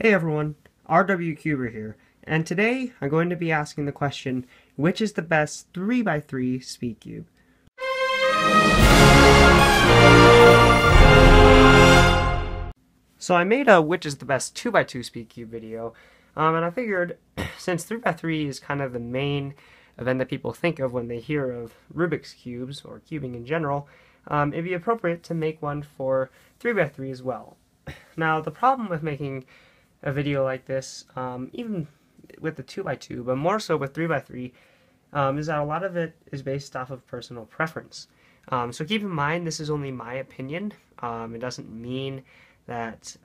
Hey everyone, RW Cuber here, and today I'm going to be asking the question, which is the best 3x3 speed cube? So I made a which is the best 2x2 speed cube video, and I figured since 3x3 is kind of the main event that people think of when they hear of Rubik's cubes, or cubing in general, it'd be appropriate to make one for 3x3 as well. Now the problem with making a video like this, even with the 2x2, but more so with 3x3, is that a lot of it is based off of personal preference. So keep in mind, this is only my opinion. It doesn't mean that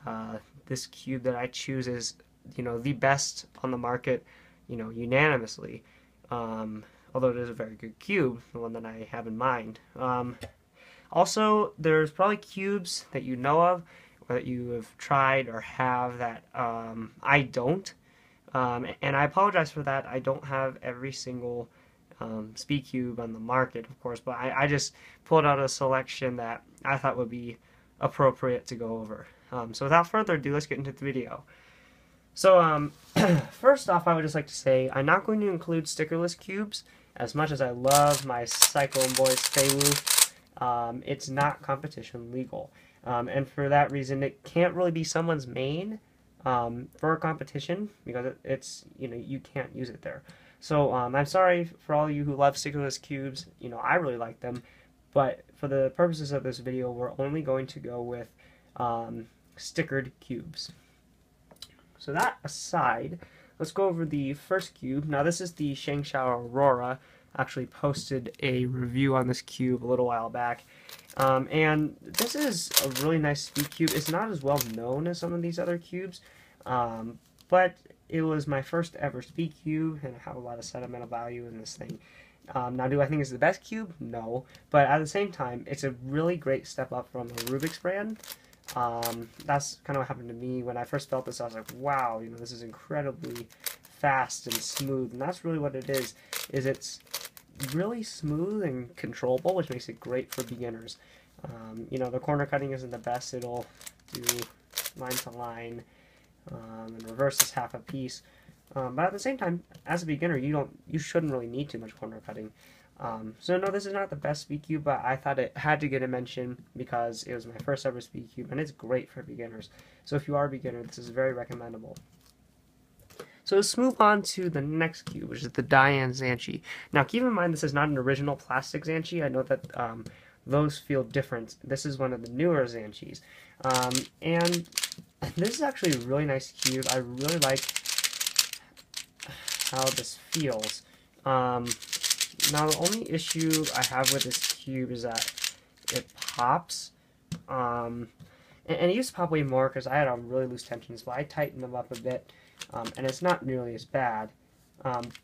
this cube that I choose is, the best on the market, unanimously. Although it is a very good cube, the one that I have in mind. Also, there's probably cubes that you know of, or that you have tried or have that I don't. And I apologize for that. I don't have every single speed cube on the market, of course, but I just pulled out a selection that I thought would be appropriate to go over. So without further ado, let's get into the video. So first off, I would just like to say I'm not going to include stickerless cubes. As much as I love my Cyclone Boys Feiwu, it's not competition legal. And for that reason, it can't really be someone's main for a competition because it's, you can't use it there. So I'm sorry for all you who love stickerless cubes. I really like them, but for the purposes of this video, we're only going to go with stickered cubes. So that aside, let's go over the first cube. Now this is the Shengshou Aurora. I actually posted a review on this cube a little while back. And this is a really nice speed cube. It's not as well known as some of these other cubes, but it was my first ever speed cube, and I have a lot of sentimental value in this thing. Now, do I think it's the best cube? No, but at the same time, it's a really great step up from the Rubik's brand. That's kind of what happened to me when I first felt this. I was like, wow, this is incredibly fast and smooth, and that's really what it is it's really smooth and controllable, which makes it great for beginners. The corner cutting isn't the best. It'll do line to line, and reverse is half a piece. But at the same time, as a beginner, you shouldn't really need too much corner cutting. So no, this is not the best speed cube, but I thought it had to get a mention because it was my first ever speed cube, and it's great for beginners. So if you are a beginner, this is very recommendable. So let's move on to the next cube, which is the Dayan Zhanchi. Now keep in mind this is not an original plastic Zhanchi. I know that those feel different. This is one of the newer Zhanchis. And this is actually a really nice cube. I really like how this feels. Now the only issue I have with this cube is that it pops. And it used to pop way more because I had really loose tensions, but I tightened them up a bit. And it's not nearly as bad,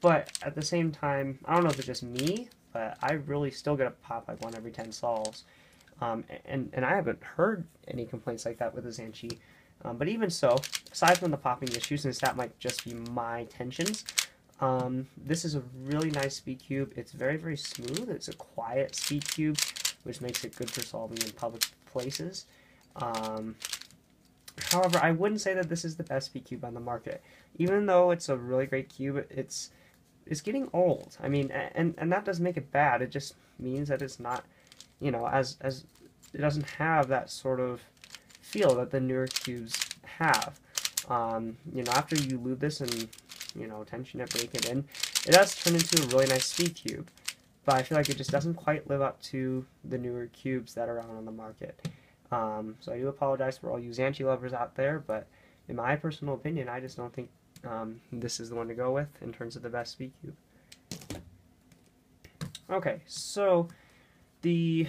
but at the same time, I don't know if it's just me, but I really still get a pop like 1 every 10 sols, and I haven't heard any complaints like that with the Zhanchi, but even so, aside from the popping issue, since that might just be my tensions, this is a really nice speed cube. It's very, very smooth. It's a quiet speed cube, which makes it good for solving in public places. However, I wouldn't say that this is the best speed cube on the market. Even though it's a really great cube, it's getting old. I mean, and that doesn't make it bad. It just means that it's not, as it doesn't have that sort of feel that the newer cubes have. After you lube this and, tension it, break it in, it does turn into a really nice speed cube. But I feel like it just doesn't quite live up to the newer cubes that are out on the market. So I do apologize for all you Zhanchi lovers out there, but in my personal opinion, I just don't think this is the one to go with in terms of the best speed cube. Okay, so the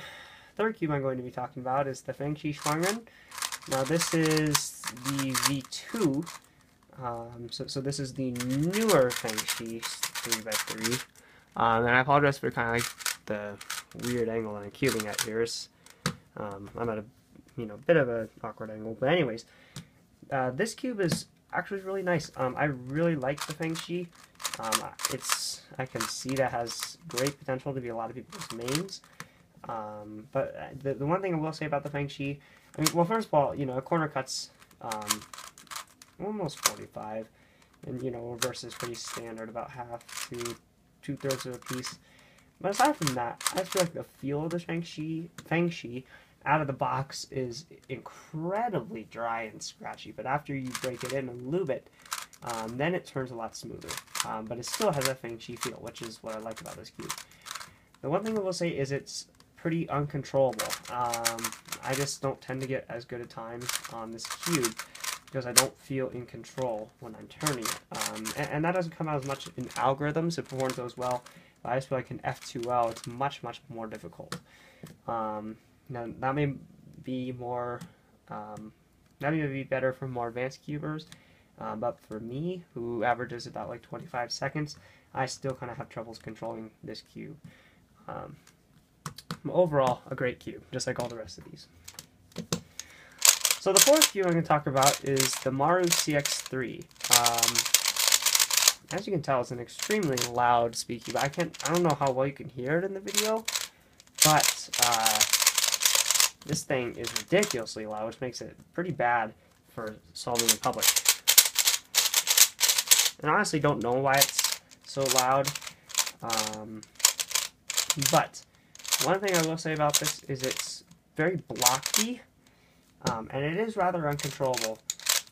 third cube I'm going to be talking about is the Fangshi Shuang Ren. Now this is the V2, so this is the newer Fangshi 3x3, and I apologize for kind of like the weird angle that I'm cubing at here. I'm at a bit of an awkward angle, but anyways, this cube is actually really nice. I really like the Fangshi. I can see that has great potential to be a lot of people's mains. But the one thing I will say about the Fangshi, well, first of all, corner cuts almost 45. And, you know, reverse is pretty standard, about half to 2/3 of a piece. But aside from that, I feel like the feel of the Fangshi out of the box is incredibly dry and scratchy. But after you break it in and lube it, then it turns a lot smoother. But it still has a Fangshi feel, which is what I like about this cube. The one thing I will say is it's pretty uncontrollable. I just don't tend to get as good a times on this cube because I don't feel in control when I'm turning it. And that doesn't come out as much in algorithms. It performs those well. But I just feel like in F2L, it's much, much more difficult. Now, that may be more, that may be better for more advanced cubers. But for me, who averages about like 25 seconds, I still kind of have troubles controlling this cube. Overall, a great cube, just like all the rest of these. So the fourth cube I'm going to talk about is the Maru CX3. As you can tell, it's an extremely loud speed cube. I don't know how well you can hear it in the video, but this thing is ridiculously loud, which makes it pretty bad for solving in public. And I honestly don't know why it's so loud. But one thing I will say about this is it's very blocky, and it is rather uncontrollable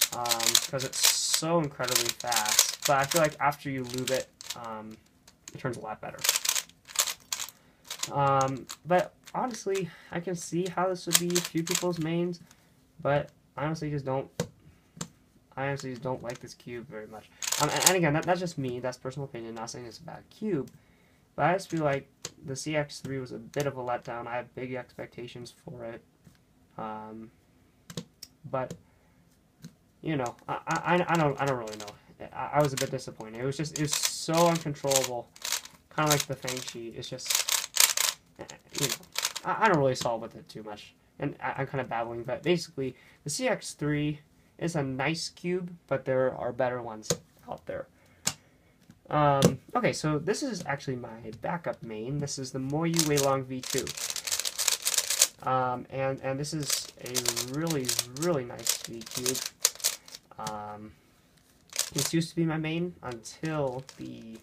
because it's so incredibly fast. But I feel like after you lube it, it turns a lot better. But honestly, I can see how this would be a few people's mains, but I honestly just don't like this cube very much. And again, that's just me. That's personal opinion. Not saying it's a bad cube, but I just feel like the CX3 was a bit of a letdown. I have big expectations for it, but you know, I don't really know. I was a bit disappointed. It was so uncontrollable, kind of like the Fangshi. It's just, you know, I don't really solve with it too much, and I'm kind of babbling. But basically, the CX3 is a nice cube, but there are better ones out there. Okay, so this is actually my backup main. This is the Moyu Weilong V2. And this is a really, really nice speed cube. This used to be my main until the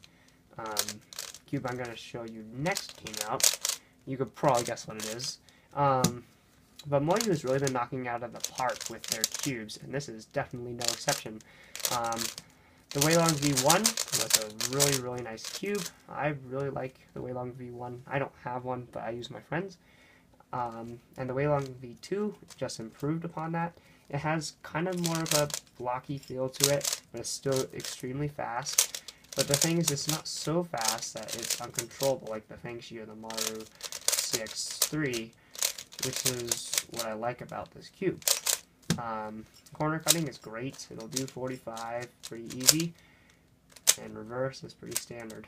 cube I'm going to show you next came out. You could probably guess what it is. But Moyu has really been knocking out of the park with their cubes, and this is definitely no exception. The Weilong V1 was a really, really nice cube. I really like the Weilong V1. I don't have one, but I use my friends. And the Weilong V2 just improved upon that. It has kind of more of a blocky feel to it, but it's still extremely fast. But the thing is, it's not so fast that it's uncontrollable like the Fangshi or the Maru CX3, which is what I like about this cube. Corner cutting is great. It'll do 45 pretty easy, and reverse is pretty standard.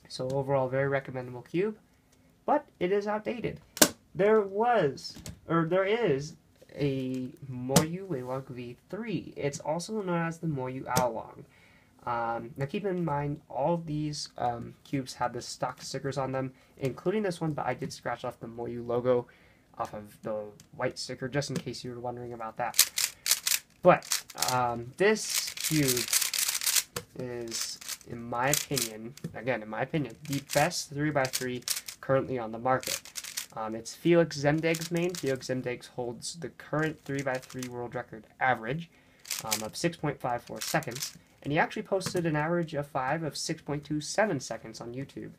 So overall, very recommendable cube, but it is outdated. There is a Moyu Weilong V3. It's also known as the Moyu Aolong. Now keep in mind, all of these cubes have the stock stickers on them, including this one, but I did scratch off the Moyu logo off of the white sticker, just in case you were wondering about that. But this cube is, in my opinion, the best 3x3 currently on the market. It's Felix Zemdeg's main. Felix Zemdeg holds the current 3x3 world record average of 6.54 seconds. And he actually posted an average of 6.27 seconds on YouTube,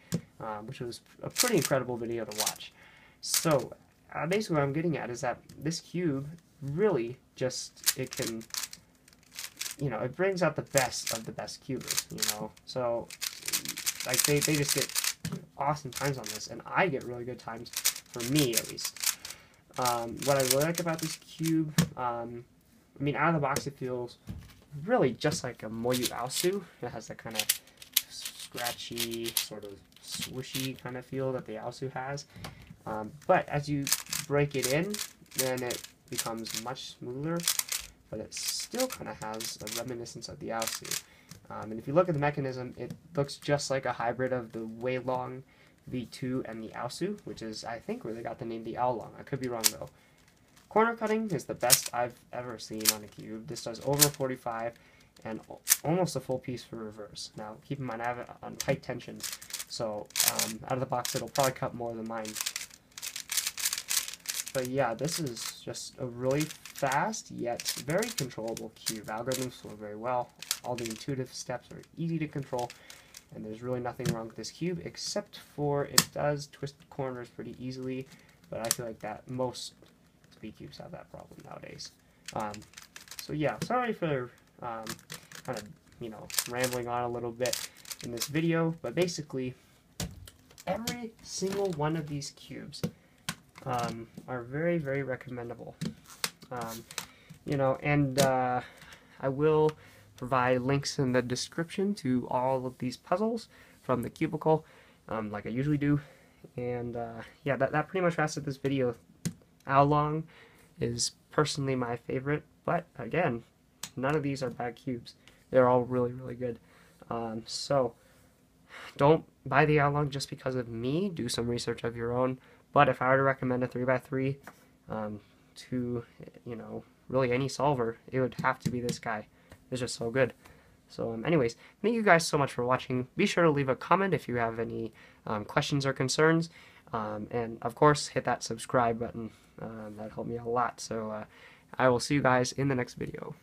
which was a pretty incredible video to watch. So basically what I'm getting at is that this cube really just, it can, you know, it brings out the best of the best cubers, you know. So like they just get awesome times on this, and I get really good times, for me at least. What I really like about this cube, I mean, out of the box it feels really just like a Moyu Aolong. It has that kind of scratchy, sort of swooshy kind of feel that the Aolong has. But as you break it in, then it becomes much smoother, but it still kind of has a reminiscence of the Aolong. And if you look at the mechanism, it looks just like a hybrid of the Weilong V2 and the Aolong, which is, I think, where they got the name the Aolong. I could be wrong, though. corner cutting is the best I've ever seen on a cube. This does over 45 and almost a full piece for reverse. Now, keep in mind, I have it on tight tension, so out of the box, it'll probably cut more than mine. But yeah, this is just a really fast yet very controllable cube. Algorithms work very well. All the intuitive steps are easy to control, and there's really nothing wrong with this cube except for it does twist corners pretty easily. But I feel like that most speed cubes have that problem nowadays. So yeah, sorry for kind of rambling on a little bit in this video, but basically every single one of these cubes are very, very recommendable. And I will provide links in the description to all of these puzzles from the cubicle, like I usually do. And yeah, that pretty much wraps up this video. Aolong is personally my favorite, but again, none of these are bad cubes. They're all really, really good. So don't buy the Aolong just because of me. Do some research of your own. But if I were to recommend a 3x3 to, really any solver, it would have to be this guy. It's just so good. So anyways, thank you guys so much for watching. Be sure to leave a comment if you have any questions or concerns. And of course, hit that subscribe button. That helped me a lot. So I will see you guys in the next video.